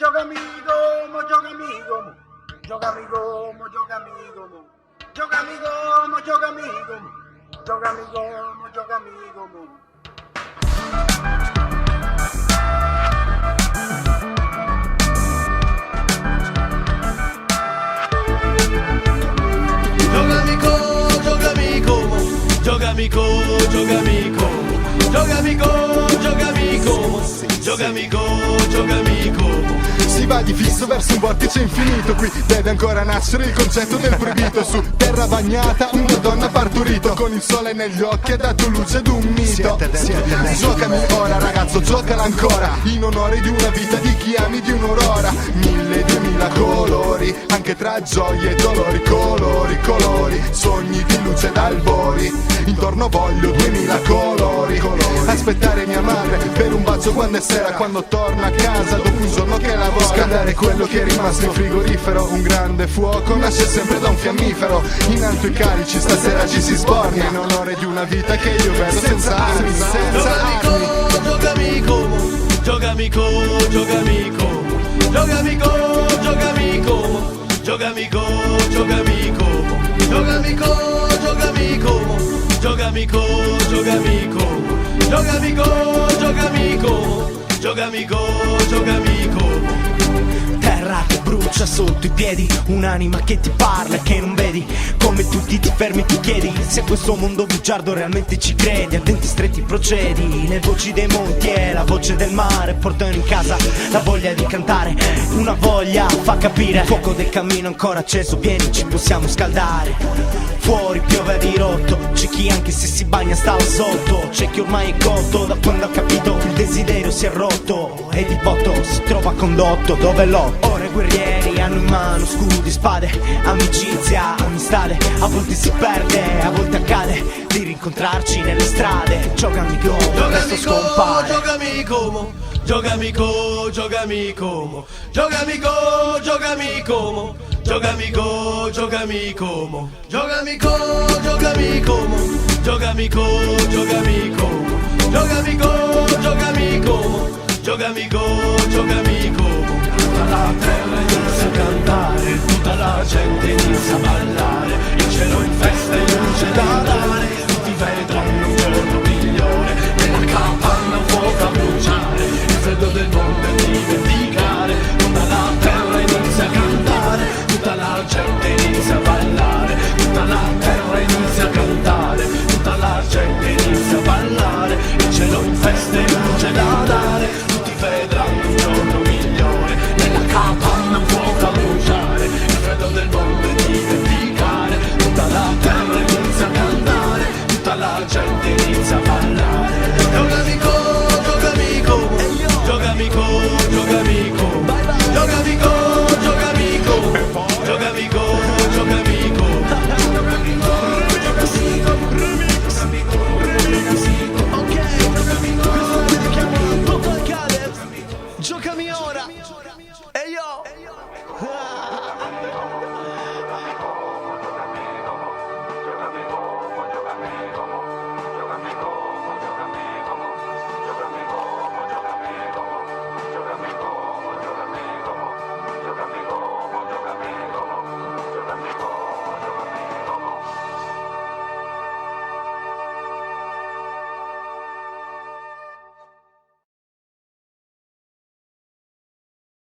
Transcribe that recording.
gioca amico, mo gioca amico, mo gioca amico, mo gioca amico, mo gioca amico, mo gioca amico, mo gioca amico, mo gioca amico, mo. Gioca amico, gioca amico, gioca amico, gioca amico, gioca amico, gioca amico, gioca amico, gioca amico. Si va di fisso verso un vortice infinito. Qui deve ancora nascere il concetto del proibito. Su terra bagnata una donna partorito, con il sole negli occhi ha dato luce ad un mito. Giocami ora ragazzo, giocala ancora, in onore di una vita di chi ami di un'aurora. 1000-2000 colori, anche tra gioie e dolori. Colori, colori, sogni di luce ed albori. Intorno voglio 2000 colori. Aspettare mia madre per un bacio quando è sera, quando torna a casa dopo un giorno che lavora. Scaldare quello che è rimasto in frigorifero. Un grande fuoco nasce sempre da un fiammifero. In alto i calici, stasera ci si sbornia, in onore di una vita che io vedo senza armi, senza armi. Gioca amico, gioca amico, gioca amico, gioca amico, gioca amico, gioca amico, gioca amico, gioca amico, gioca amico, gioca amico, gioca amico, gioca amico, gioca amico, gioca amico, gioca amico. Terra che brucia sotto i piedi, un'anima che ti parla e che non vedi. Come tutti ti fermi e ti chiedi se a questo mondo bugiardo realmente ci credi. A denti stretti procedi, le voci dei monti e la voce del mare portano in casa la voglia di cantare. Una voglia fa capire, il fuoco del cammino ancora acceso, vieni ci possiamo scaldare. Fuori piove a dirotto, c'è chi anche se si bagna sta là sotto. C'è chi ormai è cotto da quando ha capito che il desiderio si è rotto. Ed il botto si trova condotto dove l'otto. Ora i guerrieri hanno in mano scudi, spade, amicizia, amistade. A volte si perde, a volte accade di rincontrarci nelle strade. Gioca amico, resto scompare. Gioca amico, gioca amico, gioca amico, gioca amico, gioca amico, gioca amico, gioca amico, gioca amico, gioca amico, gioca amico, gioca amico.